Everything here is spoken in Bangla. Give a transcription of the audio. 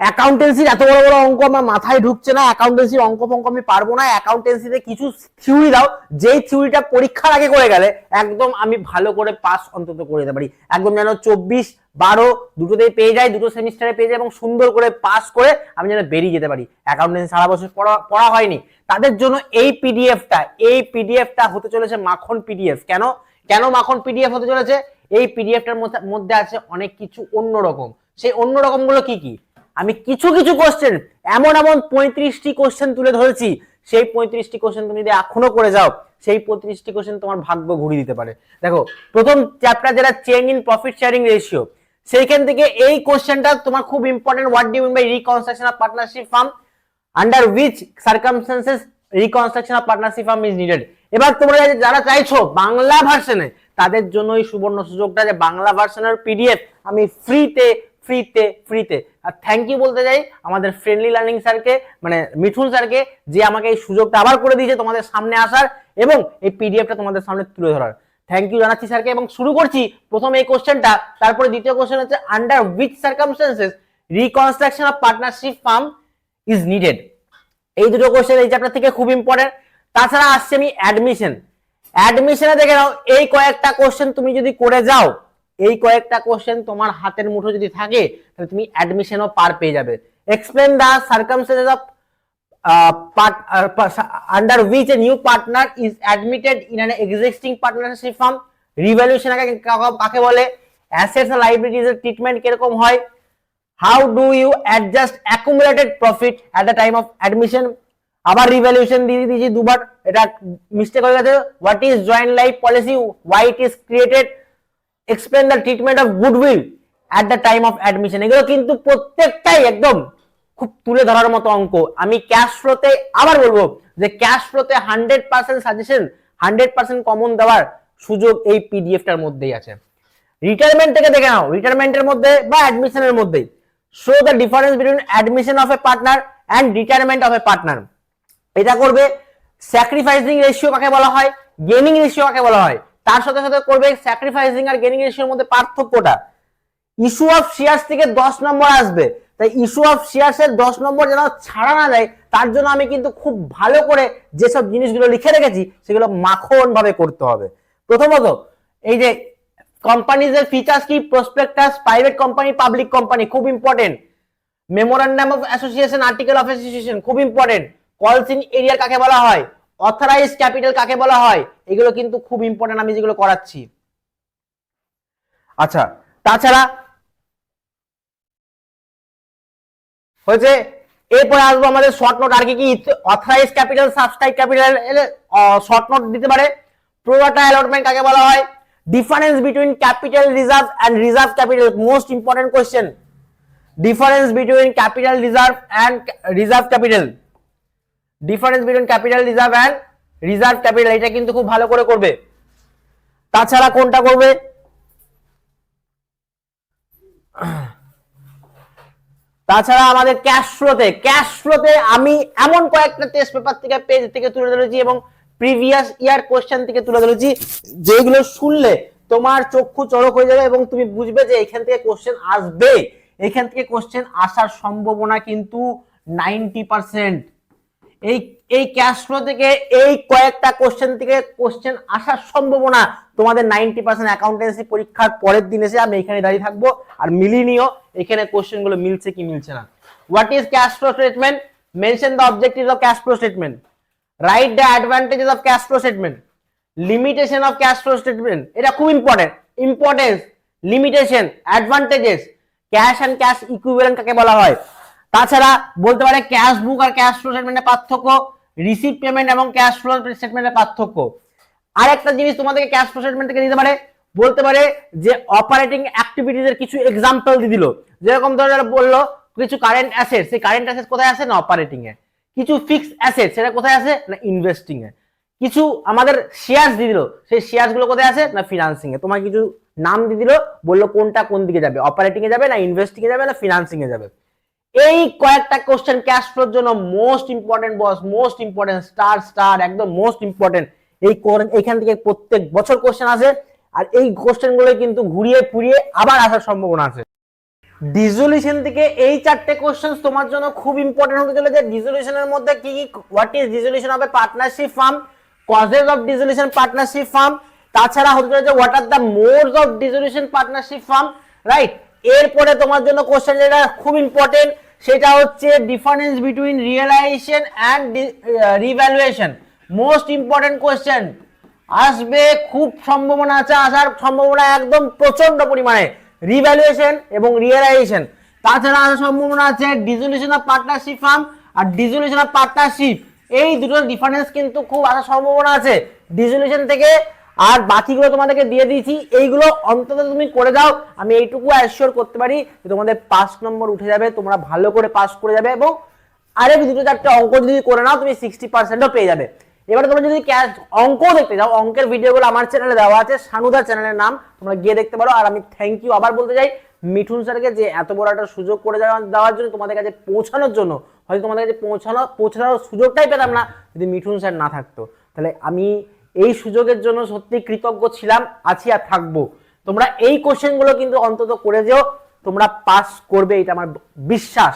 অ্যাকাউন্টেন্সির এত বড় বড় অঙ্ক আমার মাথায় ঢুকছে না, অ্যাকাউন্টেন্সির অঙ্ক আমি পারবো না। অ্যাকাউন্টেন্সিতে কিছু থিওরি দাও, যেই থিওরিটা পরীক্ষার আগে করে গেলে একদম আমি ভালো করে পাস অন্তত করে দিতে পারি, একদম যেন 24-12 দুটোতেই পেয়ে যাই, দুটো সেমিস্টারে পেয়ে যাই এবং সুন্দর করে পাস করে আমি যেন বেরিয়ে যেতে পারি। অ্যাকাউন্টেন্সি সারা বছর পড়া হয়নি, তাদের জন্য এই পিডিএফটা হতে চলেছে মাখন পিডিএফ। কেন কেন মাখন পিডিএফ হতে চলেছে? এই পিডিএফটার মধ্যে আছে অনেক কিছু অন্যরকম। সেই অন্যরকম গুলো কি কি? আমি কিছু কিছু কোশ্চেন, এমন 35টি কোশ্চেন তুলে ধরেছি, সেই 35টি কোশ্চেন তুমি যদি এখনো করে যাও, সেই 35টি কোশ্চেন তোমার ভাগ্য ঘুরিয়ে দিতে পারে। দেখো, প্রথম চ্যাপ্টার যেটা change in profit sharing ratio, সেইখান থেকে এই কোশ্চেনটা তোমার খুব important. What do you mean by reconstruction of partnership firm, under which circumstances reconstruction of partnership firm is needed. এবার তোমরা যারা চাইছো বাংলা ভার্সনে, তাদের জন্য এই সুবর্ণ সুযোগটা যে বাংলা ভার্সনের পিডিএফ আমি ফ্রিতে ফ্রিতে ফ্রিতে আর থ্যাংক ইউ বলতে চাই আমাদের ফ্রেন্ডলি লার্নিং স্যারকে, মানে মিঠুন স্যারকে, যে আমাকে এই সুযোগটা আবার করে দিয়েছে তোমাদের সামনে আসার এবং এই পিডিএফটা তোমাদের সামনে তুলে ধরার। থ্যাংক ইউ জানাচ্ছি স্যারকে। এবং শুরু করছি প্রথম এই কোশ্চেনটা, তারপরে দ্বিতীয় কোশ্চেন হচ্ছে under which circumstances reconstruction of partnership firm is needed. এই দুটো কোশ্চেন এই চ্যাপ্টার থেকে খুব ইম্পর্টেন্ট। তাছাড়া আসছে আমি অ্যাডমিশনে দেখে নাও, এই কয়েকটা কোশ্চেন তুমি যদি করে যাও, এই কয়েকটা কোশ্চেন তোমার হাতের মুঠো যদি থাকে, তাহলে তুমি অ্যাডমিশনও পার পেয়ে যাবে। Explain the circumstances of under which a new partner is admitted in an existing partnership firm, revaluation কাকে বলে, assets and liabilities এর ট্রিটমেন্ট কিরকম হয়, how do you adjust accumulated profit at the time of admission, আবার রিভ্যালুয়েশন দিয়ে দিয়েছি দুবার, এটা মিস্টেক হয়ে গেছে, what is joint life policy, why it is created, explain the treatment of goodwill at the time of admission। এগুলো কিন্তু প্রত্যেকটাই একদম খুব তুলে ধরার মতো অঙ্ক। আমি ক্যাশ ফ্লোতে আবার বলবো যে ক্যাশ ফ্লোতে 100% সাজেশন, 100% কমন দেওয়ার সুযোগ এই পিডিএফটার মধ্যেই আছে। রিটায়ারমেন্ট থেকে দেখে নাও, রিটায়ারমেন্টের মধ্যে বা অ্যাডমিশনের মধ্যে show the difference between admission of a partner and retirement of a partner. এটা করবে স্যাক্রিফাইসিং রেশিও কাকে বলা হয়, গেনিং রেশিও কাকে বলা হয়, তার সাথে সাথে করবে স্যাক্রিফাইসিং আর গেনিং রেশিওর মধ্যে পার্থক্যটা। ইস্যু অফ শেয়ারস থেকে 10 নম্বর আসবে, তাই ইস্যু অফ শেয়ারস এর 10 নম্বর যেন ছাড়া না যায়, তার জন্য আমি কিন্তু খুব ভালো করে যেসব জিনিসগুলো লিখে রেখেছি সেগুলো মাখন ভাবে করতে হবে। প্রথমত এই যে কোম্পানিজের ফিচার্স কি, prospectus, private company, public company, খুব important. Memorandum of association, article of association, খুব ইম্পর্টেন্ট। কলস ইন এরিয়া কাকে বলা হয়, অথরাইজড ক্যাপিটাল কাকে বলা হয়, এগুলো কিন্তু খুব ইম্পর্টেন্ট আমি যেগুলো করাচ্ছি। আচ্ছা, তাছাড়া হয়েছে, এরপরে আসবো আমাদের শর্ট নোট। আর কি কি authorise capital, subscribe capital short note দিতে পারে। প্রোরাটা অ্যালটমেন্ট কাকে বলা হয়, difference between capital reserve and reserve capital, most important question. Difference between capital reserve and reserve capital, difference between capital reserve and reserve capital, এটা কিন্তু খুব ভালো করে করবে। তাছাড়া কোনটা করবে, তাছাড়া আমাদের ক্যাশ ফ্লোতে আমি এমন কয়েকটা টেস্ট পেপার থেকে পেজ থেকে তুলে ধরেছি এবং প্রিভিয়াস ইয়ার কোশ্চেন থেকে তুলে ধরেছি, যেগুলো শুনলে তোমার চক্ষু চড়ক হয়ে যাবে এবং তুমি বুঝবে যে এখান থেকে কোশ্চেন আসবে। এখান থেকে কোশ্চেন আসার সম্ভাবনা কিন্তু 90%। এই ক্যাশ ফ্লো থেকে এই কয়েকটা কোশ্চেন থেকে কোশ্চেন আসার সম্ভাবনা তোমাদের 90%। অ্যাকাউন্টেন্সি পরীক্ষার পরের দিন এসে আমি এখানে দাঁড়িয়ে থাকবো আর মিলিয়ে নিও এখানে কোশ্চেন গুলো মিলছে কি মিলছে না। What is cash flow statement, mention the objectives of cash flow statement, write the advantages of cash flow statement, limitation of cash flow statement, এটা খুব important. Importance, limitation, advantages, cash and cash equivalent কাকে বলা হয়। তাছাড়া বলতে পারে ক্যাশ বুক আর ক্যাশ ফ্লো স্টেটমেন্টের পার্থক্য, রিসিভ পেমেন্ট এবং ক্যাশ ফ্লো স্টেটমেন্টের পার্থক্য। আরেকটা জিনিস তোমাদেরকে ক্যাশ ফ্লো স্টেটমেন্ট থেকে দিতে পারে, বলতে পারে যে অপারেটিং অ্যাক্টিভিটিজ এর কিছু এক্সাম্পল দিয়ে দিল। যেরকম ধরো বললো কিছু কারেন্ট অ্যাসেট, সেই কারেন্ট অ্যাসেট কোথায় আছে না অপারেটিং এ, কিছু ফিক্সড অ্যাসেট সেটা কোথায় আছে না ইনভেস্টিং এ, কিছু আমাদের শেয়ারস দিয়ে দিল, সেই শেয়ারস গুলো কোথায় আছে না ফিনান্সিং এ। তোমার কিছু নাম দিয়ে দিল, বললো কোনটা কোন দিকে যাবে, অপারেটিং এ যাবে না ইনভেস্টিং এ যাবে না ফিনান্সিং এ যাবে। এই কয়েকটা কোশ্চেন ক্যাশ ফ্লোর জন্য মোস্ট ইম্পর্টেন্ট বস, মোস্ট ইম্পর্টেন্ট, স্টার একদম মোস্ট ইম্পর্টেন্ট। এইখান থেকে প্রত্যেক বছর কোশ্চেন আসে আর এই কোশ্চেন গুলো কিন্তু ঘুরিয়ে ফুরিয়ে আবার আসার সম্ভাবনা আছে। ডিসোলিউশন থেকে এই চারটে কোশ্চেন তোমার জন্য খুব ইম্পর্টেন্ট হতে চলেছে। ডিসোলিউশনের মধ্যে কি কি, what is dissolution of a partnership firm, causes of dissolution partnership firm, তাছাড়া হতে চলেছে what are the modes of dissolution partnership firm, right. এরপরে তোমার জন্য কোশ্চেন যেটা খুব ইম্পর্টেন্ট সেটা হচ্ছে difference between realisation and revaluation. Most important question আসবে, খুব সম্ভাবনা আছে, আসার সম্ভাবনা একদম প্রচন্ড পরিমাণে, রিভ্যালুয়েশন এবং রিয়েলাইজেশন। তাছাড়া আসার সম্ভাবনা আছে ডিসোলিউশন অফ পার্টনারশিপ ফার্ম আর ডিসোলিউশন অফ পার্টনারশিপ, এই দুটোর ডিফারেন্স কিন্তু খুব আসার সম্ভাবনা আছে ডিসোলিউশন থেকে। আর বাকিগুলো তোমাদেরকে দিয়ে দিয়েছি, এইগুলো অন্তত তুমি করে দাও, আমি এইটুকু অ্যাসিওর করতে পারি যে তোমাদের 5 নম্বর উঠে যাবে, তোমরা ভালো করে পাস করে যাবে, এবং আরেক দুটো চারটে অঙ্ক যদি করে নাও তুমি 60%ও পেয়ে যাবে। এবারে তোমরা যদি অঙ্ক দেখতে যাও, অঙ্কের ভিডিওগুলো আমার চ্যানেলে দেওয়া আছে, সানুদা চ্যানেলের নাম, তোমরা গিয়ে দেখতে পারো। আর আমি থ্যাংক ইউ আবার বলতে চাই মিঠুন স্যারকে, যে এত বড় একটা সুযোগ করে দেওয়ার জন্য, তোমাদের কাছে পৌঁছানোর জন্য। হয়তো তোমাদের কাছে পৌঁছানোর সুযোগটাই পেতাম না যদি মিঠুন স্যার না থাকতো। তাহলে আমি এই সুযোগের জন্য সত্যি কৃতজ্ঞ ছিলাম, আছি আর থাকবো। তোমরা এই কোশ্চেনগুলো কিন্তু অন্তত করে যেও, তোমরা পাস করবে, এটা আমার বিশ্বাস।